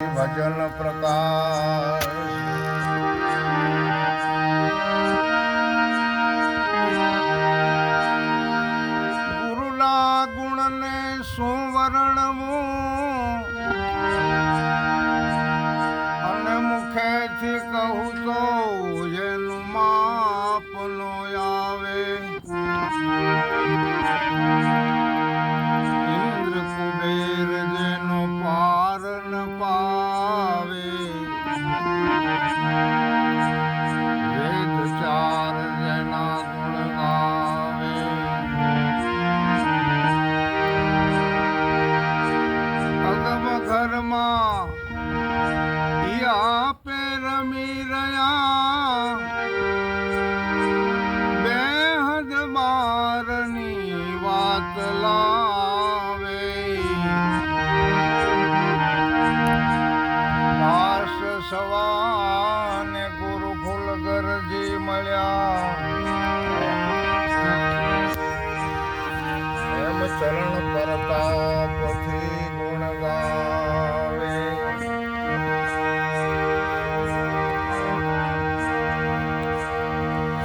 ભજન પ્રકાશ ગુરુના ગુણને શું વર્ણવું અને મુખેથી કહું તો એનું માપ નો આવે. ઇન્દ્ર કુબેર જેનો પાર ન પાવે, વેદ ચાર જેના ગુણ ગાવે. અગમ ઘરમાં આપે રમી રહ્યા, બેહદ બારની વાત લાવે. દાસ સવાને ગુરુ ફૂલ ગરજી મળ્યા, એમ ચરણ પ્રતાપથી ગુણ ગાવે.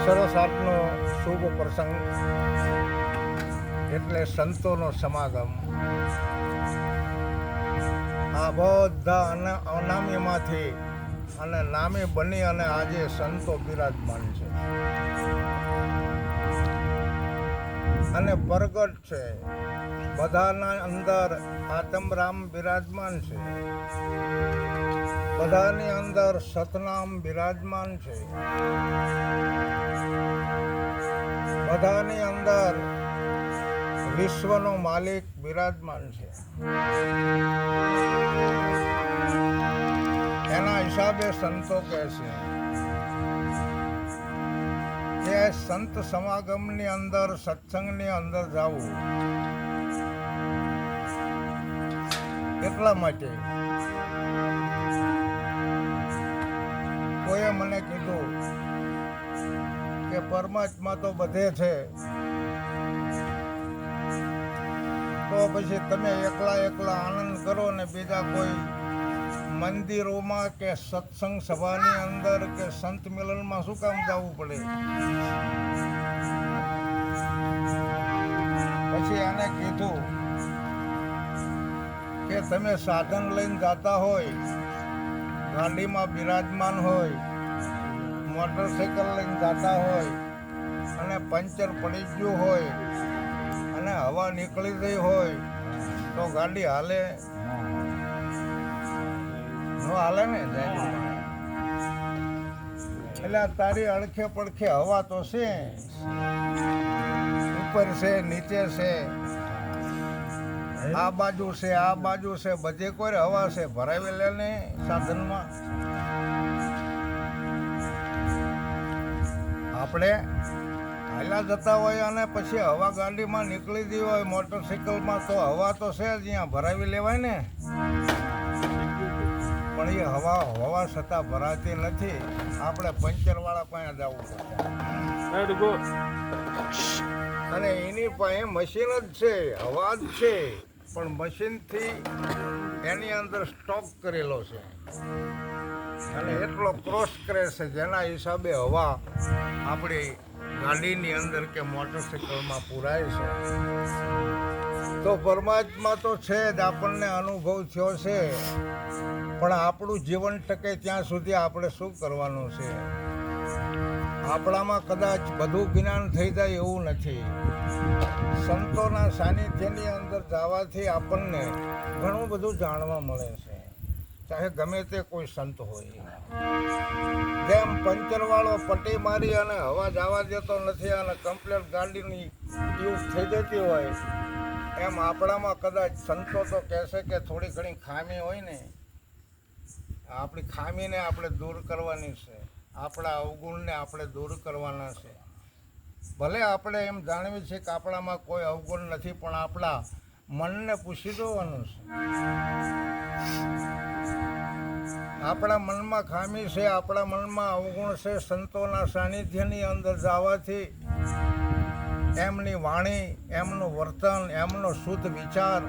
સરસ આજનો શુભ પ્રસંગ એટલે સંતોનો સમાગમ. આ બધા અનામીમાંથી અને નામી બની અને આજે સંતો બિરાજમાન છે અને પ્રગટ છે. બધાના અંદર આત્મરામ બિરાજમાન છે, બધાની અંદર સતનામ બિરાજમાન છે, બધાની અંદર વિશ્વનો માલિક બિરાજમાન છે. એના હિસાબે સંતો કહે છે કે સંત સમાગમની અંદર, સત્સંગની અંદર જવું એટલા માટે કોઈએ મને કીધું કે પરમાત્મા તો બધે છે, તો પછી તમે એકલા એકલા આનંદ કરો ને બીજા કોઈ મંદિરોમાં કે સત્સંગ સભાની અંદર કે સંત મિલનમાં શું કામ જવું પડે? પછી એને કીધું કે તમે સાધન લઈને જતા હોય, ગાડીમાં બિરાજમાન હોય, મોટરસાઇકલ લઈને જતા હોય અને પંચર પડી ગયું હોય અને હવા નીકળી ગઈ હોય તો ગાડી હાલે ન હાલે ને? એટલે તારી અડખે પડખે હવા તો છે, ઉપર છે, નીચે છે, આ બાજુ છે, આ બાજુ છે, બધે કોઈ હવા છે. ભરાવી લે ને સાધનમાં. આપણે હાલ્યા જતા હોય અને પછી હવા ગાડીમાં નીકળી ગઈ હોય, મોટરસાઇકલમાં, તો હવા તો છે જ, અહીંયા ભરાવી લેવાય ને. પણ એ હવા છતાં ભરાતી નથી. આપણે પંચરવાળા પાસે જવું પડે અને એની પાસે મશીન જ છે, હવા જ છે, પણ મશીનથી એની અંદર સ્ટોક કરેલો છે અને એટલો ક્રોસ કરે છે જેના હિસાબે હવા આપણી ગાડીની અંદર કે મોટરસાઇકલમાં પૂરાય છે. તો પરમાત્મા તો છે જ, આપણને અનુભવ થયો છે, પણ આપણું જીવન ટકે ત્યાં સુધી આપણે શું કરવાનું છે? આપણામાં કદાચ બધું જ્ઞાન થઈ જાય એવું નથી. સંતોના સાનિધ્યની અંદર જવાથી આપણને ઘણું બધું જાણવા મળે છે, ચાહે ગમે તે કોઈ સંત હોય. જેમ પંચરવાળો પટ્ટી મારી અને હવા જવા દેતો નથી અને કમ્પ્લેટ ગાડીની યુઝ થઈ જતી હોય, એમ આપણામાં કદાચ સંતો તો કહેશે કે થોડી ઘણી ખામી હોય ને, આપણી ખામીને આપણે દૂર કરવાની છે, આપણા અવગુણને આપણે દૂર કરવાના છે. ભલે આપણે એમ જાણવી છે કે આપણામાં કોઈ અવગુણ નથી, પણ આપણા મનને પૂછી જોવાનું છે. આપણા મનમાં ખામી છે, આપણા મનમાં અવગુણ છે. સંતોના સાનિધ્યની અંદર જવાથી એમની વાણી, એમનું વર્તન, એમનો શુદ્ધ વિચાર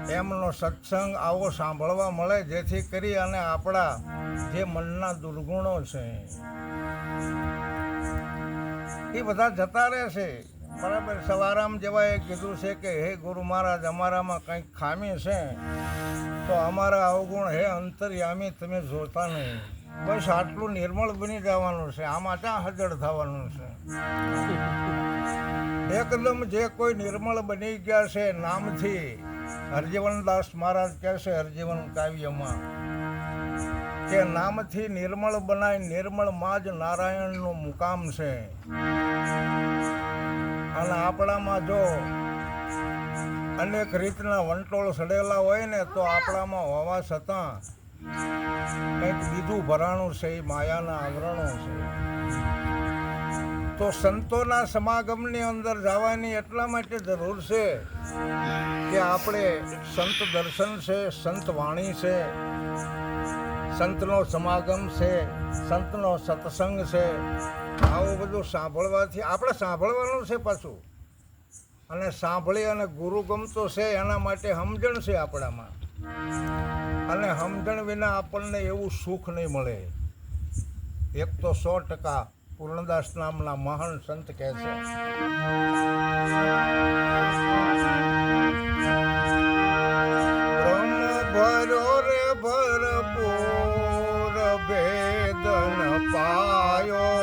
એમનો સત્સંગ આવો સાંભળવા મળે, જેથી કરી અને આપણા જે મનના દુર્ગુણો છે એ બધા જતા રહેશે. બરાબર. સવારામ જેવાએ કીધું છે કે હે ગુરુ મહારાજ, અમારામાં કંઈક ખામી છે તો અમારા અવગુણ હે અંતર્યામી તમે જોતા નહીં. બસ આટલું નિર્મળ બની જવાનું છે, આમાં ક્યાં હજળ થવાનું છે. એકદમ જે કોઈ નિર્મળ બની ગયા છે નામથી. હરજીવનદાસ મહારાજ કહે છે હરજીવન કાવ્યમાં કે નામથી નિર્મળ બનાય, નિર્મળમાં જ નારાયણનું મુકામ છે. અને આપણામાં જો અનેક રીતના વંટોળ સડેલા હોય ને તો આપણામાં હોવા છતાં કંઈક બીજું ભરાણું છે, એ માયાના આવરણો છે. તો સંતોના સમાગમની અંદર જવાની એટલા માટે જરૂર છે કે આપણે સંત દર્શન છે, સંત વાણી છે, સંતનો સમાગમ છે, સંતનો સત્સંગ છે. આવું બધું સાંભળવાથી આપણે સાંભળવાનું છે પાછું, અને સાંભળી અને ગુરુ ગમતો છે એના માટે સમજણ છે આપણામાં. અને સમજણ વિના આપણને એવું સુખ નહીં મળે. એક તો 100% પૂર્ણદાસ નામના મહાન સંત કહે છે બ્રહ્મ ભરો રે ભરપૂર ભેદન પાયો,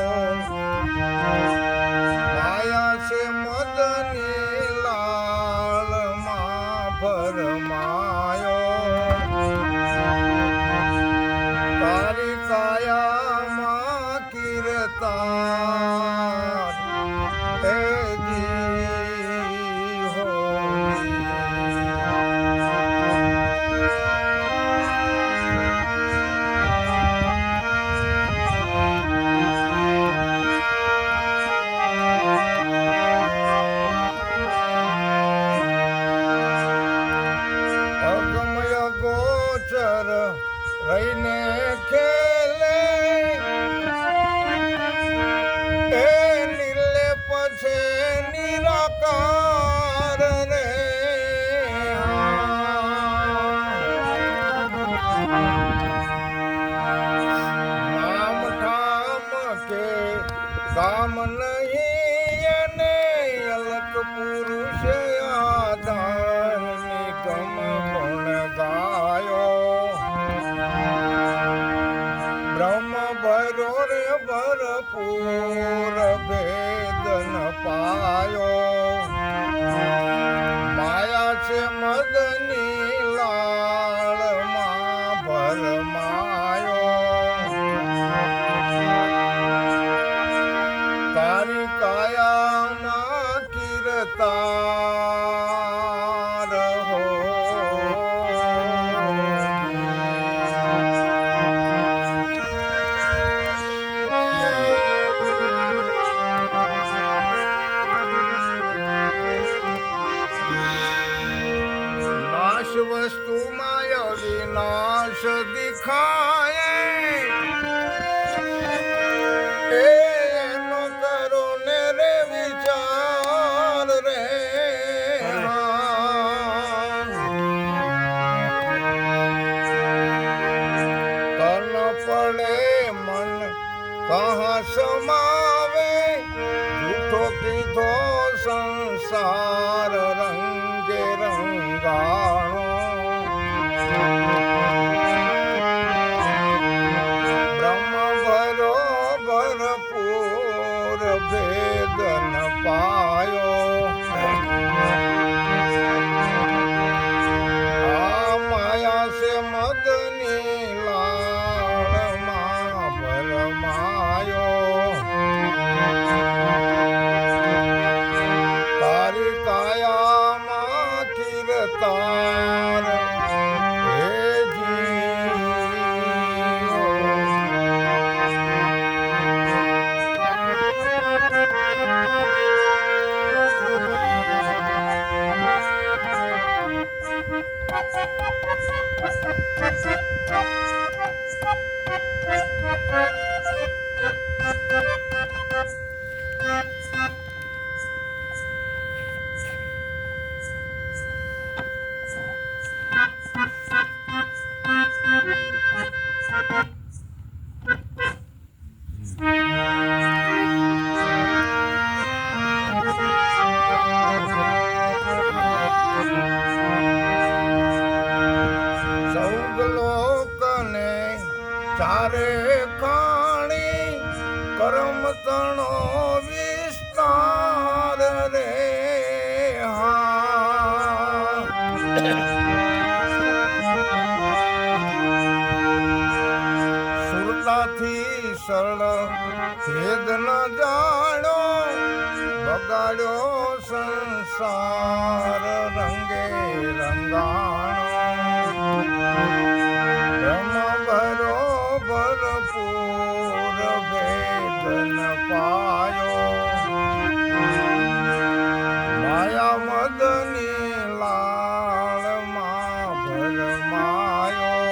માયા છે મદની લાલમાં ભરમાયો, તારી કાયામાં કીર્તન હે જી હોની. અગમય ગોચર રહીને ખેલે એ નિર્લેપ છે નિરાકાર રે. નામ ઠામ કે કામ નહીં એને અલક પુરુષ આધાર નિગમ ગુણ ગાયો, બ્રહ્મ ભરો રે ભરપૂર ભેદન પાયો, માયા છે મદની લાળમાં ભરમાયો, તારી કાયામાં કીર્તાર હો. નાશ વસ્તુમાં અવિનાશ દિખાય એનો કરો ને રે વિચાર રે. તન પડે મન કહા સમાવે, જૂઠો કીધો સંસાર રંગે રંગાણો, બ્રહ્મ ભરો ભરપૂર ભેદન પાયો, આ માયા છે મદની લાળમાં ભરમાયો, ચૌદ લોકને ચારે કાણી કરમ તણો વિસ્તાર રે સુરતાથી સરળ ભેદ ન જાણો બગાડ્યો સંસાર રંગે રંગાણો બ્રહ્મ ભરો ભરપૂર ભેદ ન પાયો માયા મદની લાળમાં ભરમાયો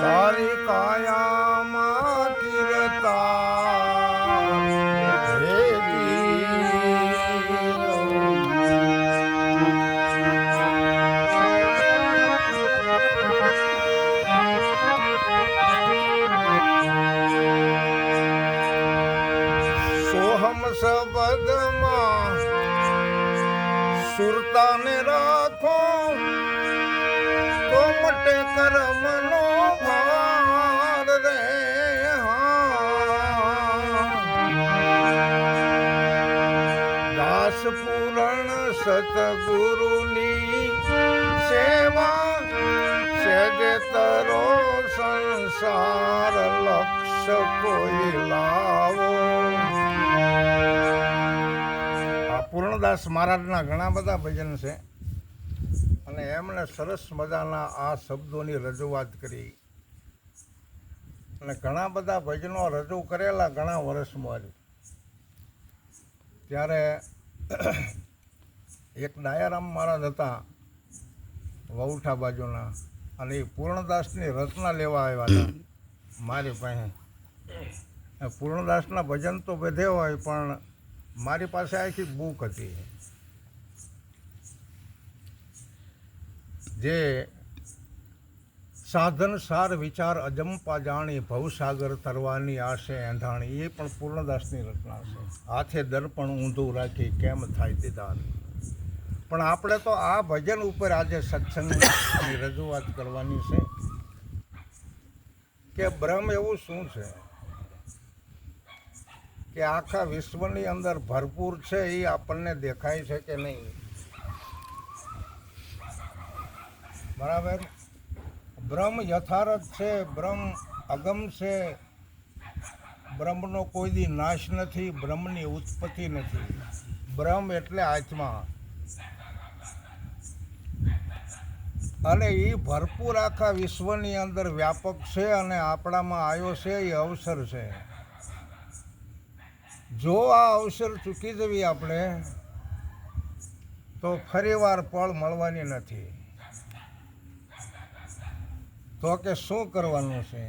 તારી કાયામાં કીર્તા સોહમ શબ્દમાં સુરતાને રાખો તો મટે કર્મનો ભાર રે દાસ પૂરણ સતગુરુની સેવા સેજે તરો સંસાર લક્ષ્ય કોઈ લાવો. આ પૂર્ણદાસ મહારાજના ઘણા બધા ભજન છે અને એમણે સરસ મજાના આ શબ્દોની રજૂઆત કરી અને ઘણા બધા ભજનો રજૂ કરેલા ઘણા વર્ષમાં. ત્યારે એક ડાયારામ મહારાજ હતા વહુઠા બાજુના અને એ પૂર્ણદાસની રચના લેવા આવ્યા હતા મારી પાસે. પૂર્ણદાસના ભજન તો બધે હોય પણ મારી પાસે આખી બુક હતી જે સાધન સાર વિચાર અજંપા જાણી ભવસાગર તરવાની આશે એંધાણી એ પણ પૂર્ણદાસની રચના છે. હાથે દર્પણ ઊંધું રાખી કેમ થાય દીદાર. પણ આપણે તો આ ભજન ઉપર આજે સત્સંગની રજૂઆત કરવાની છે કે બ્રહ્મ એવું શું છે કે આખા વિશ્વની અંદર ભરપૂર છે એ આપણને દેખાય છે કે નહીં? બરાબર. બ્રહ્મ યથાર્થ છે, બ્રહ્મ અગમ છે, બ્રહ્મનો કોઈ દી નાશ નથી, બ્રહ્મની ઉત્પત્તિ નથી. બ્રહ્મ એટલે આત્મા અને એ ભરપૂર આખા વિશ્વની અંદર વ્યાપક છે અને આપણામાં આવ્યો છે એ અવસર છે. જો આ અવસર ચૂકી જવી આપણે તો ફરીવાર પળ મળવાની નથી. તો કે શું કરવાનું છે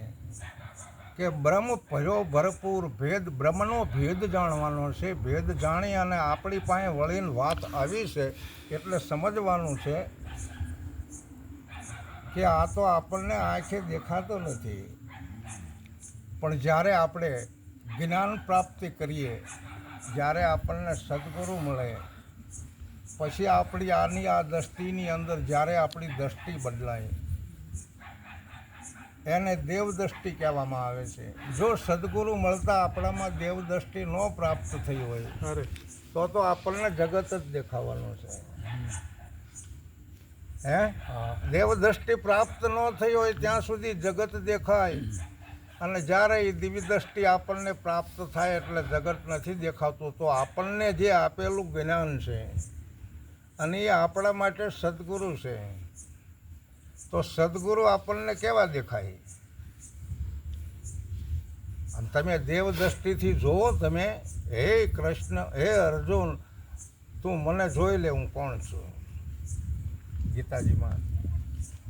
કે બ્રહ્મ ભર્યો ભરપૂર ભેદ, બ્રહ્મનો ભેદ જાણવાનો છે. ભેદ જાણી અને આપણી પાસે વળીને વાત આવી છે એટલે સમજવાનું છે કે આ તો આપણને આંખે દેખાતો નથી, પણ જ્યારે આપણે જ્ઞાન પ્રાપ્તિ કરીએ, જ્યારે આપણને સદગુરુ મળે પછી આપણી આની આ દ્રષ્ટિની અંદર જ્યારે આપણી દ્રષ્ટિ બદલાય એને દેવદ્રષ્ટિ કહેવામાં આવે છે. જો સદગુરુ મળતા આપણામાં દેવદ્રષ્ટિ ન પ્રાપ્ત થઈ હોય તો આપણને જગત જ દેખાવાનું છે. દેવદ્રષ્ટિ પ્રાપ્ત ન થઈ હોય ત્યાં સુધી જગત દેખાય અને જ્યારે એ દિવ્ય દ્રષ્ટિ આપણને પ્રાપ્ત થાય એટલે જગત નથી દેખાતું. તો આપણને જે આપેલું જ્ઞાન છે અને એ આપણા માટે સદગુરુ છે, તો સદગુરુ આપણને કેવા દેખાય? અને તમે દેવ દ્રષ્ટિથી જુઓ, તમે હે કૃષ્ણ, હે અર્જુન, તું મને જોઈ લે હું કોણ છું, ગીતાજીમાં.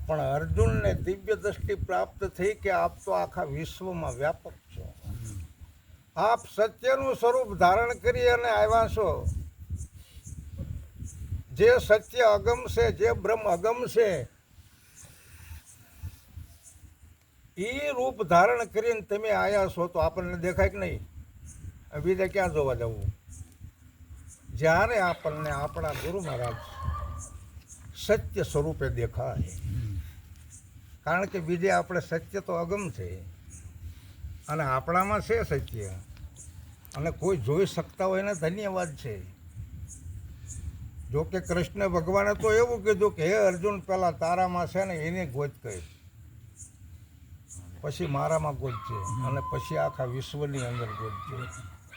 પણ અર્જુનને દિવ્ય દ્રષ્ટિ પ્રાપ્ત થઈ કે આપ તો આખા વિશ્વમાં વ્યાપક છો, આપ સત્યનું સ્વરૂપ ધારણ કરી અને આવ્યા છો. જે સત્ય અગમ છે, જે બ્રહ્મ અગમ છે એ રૂપ ધારણ કરીને તમે આવ્યા છો તો આપણને દેખાય કે નહીં? બીજે ક્યાં જોવા જવું? જ્યારે આપણને આપણા ગુરુ મહારાજ સત્ય સ્વરૂપે દેખાય, કારણ કે બીજે આપણે સત્ય તો અગમ છે અને આપણામાં છે સત્ય, અને કોઈ જોઈ શકતા હોય ને ધન્યવાદ છે. જો કે કૃષ્ણ ભગવાને તો એવું કીધું કે હે અર્જુન, પહેલાં તારામાં છે ને એને ગોત કરી, પછી મારામાં ગોતજે, અને પછી આખા વિશ્વની અંદર ગોતજે.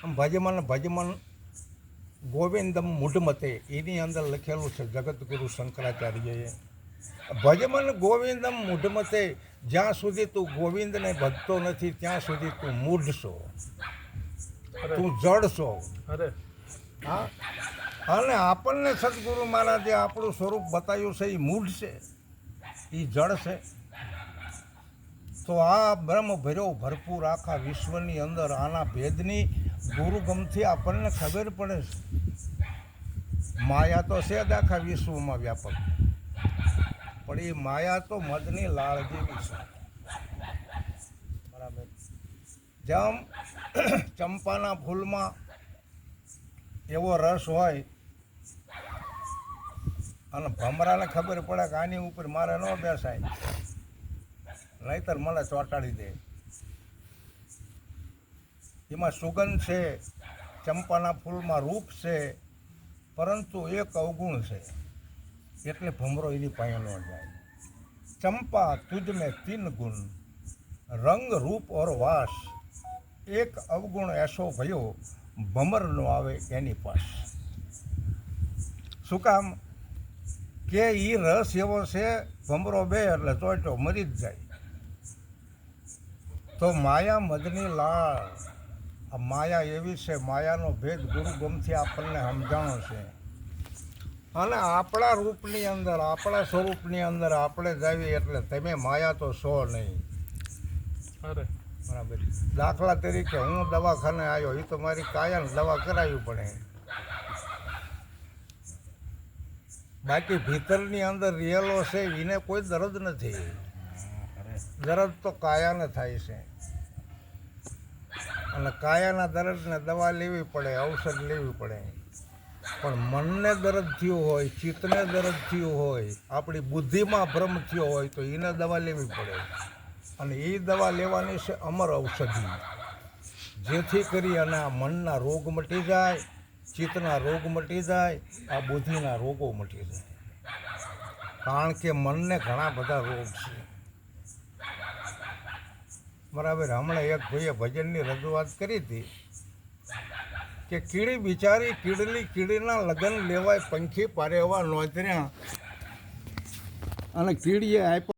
આમ ભજમન ગોવિંદમ મૂઢમતે એની અંદર લખેલું છે જગતગુરુ શંકરાચાર્યએ. ભજમન ગોવિંદમ મૂઢમતે, જ્યાં સુધી તું ગોવિંદને ભજતો નથી ત્યાં સુધી તું મૂઢ છો, તું જડ છો. હા, અને આપણને સદગુરુ મહારાજે આપણું સ્વરૂપ બતાવ્યું છે એ મૂઢ છે, એ જડ છે. તો આ બ્રહ્મ ભર્યો ભરપૂર આખા વિશ્વની અંદર આના ભેદની ગુરુગમથી આપણને ખબર પડે છે. માયા તો છે જ આખા વિશ્વમાં વ્યાપક, પણ એ માયા તો મધની લાળ જેવી છે. બરાબર. જેમ ચંપાના ફૂલમાં એવો રસ હોય અને ભમરાને ખબર પડે કે આની ઉપર મારે ન બેસાય, નહીતર મને ચોંટાડી દે. એમાં સુગંધ છે, ચંપાના ફૂલમાં રૂપ છે, પરંતુ એક અવગુણ છે, એટલે ભમરો એની પાસે ન જાય. ચંપા તુજ મેં 3 ગુણ, રંગ રૂપ ઓર વાસ, એક અવગુણ એસો ભયો, ભમર નો આવે એની પાસ. શું કામ? કે એ રસ એવો છે, ભમરો બે એટલે ચોંટો મરી જ જાય. તો માયા મધની લાળ, આ માયા એવી છે, માયાનો ભેદ ગુરુગમથી આપણને સમજાણો છે. અને આપણા રૂપની અંદર, આપણા સ્વરૂપની અંદર આપણે જાવીએ એટલે તમે માયા તો છો નહીં. બરાબર. દાખલા તરીકે હું દવાખાને આવ્યો, એ તો મારી કાયાને દવા કરાવવી પડે, બાકી ભીતરની અંદર રિયલો છે એને કોઈ દર્દ નથી. દર્દ તો કાયાને થાય છે, અને કાયાના દર્દને દવા લેવી પડે, ઔષધ લેવી પડે. પણ મનને દર્દ થયું હોય, ચિત્તને દર્દ થયું હોય, આપણી બુદ્ધિમાં ભ્રમ થયો હોય તો એને દવા લેવી પડે. અને એ દવા લેવાની છે અમર ઔષધિ, જેથી કરી અને આ મનના રોગ મટી જાય, ચિત્તના રોગ મટી જાય, આ બુદ્ધિના રોગો મટી જાય. કારણ કે મનને ઘણા બધા રોગ છે. બરાબર. હમણાં એક ભાઈએ ભજનની રજૂઆત કરી હતી કે કીડી બિચારી કીડલી કીડીના લગ્ન લેવાય, પંખી પારેવા નોતર્યા, અને કીડીએ આપ્યા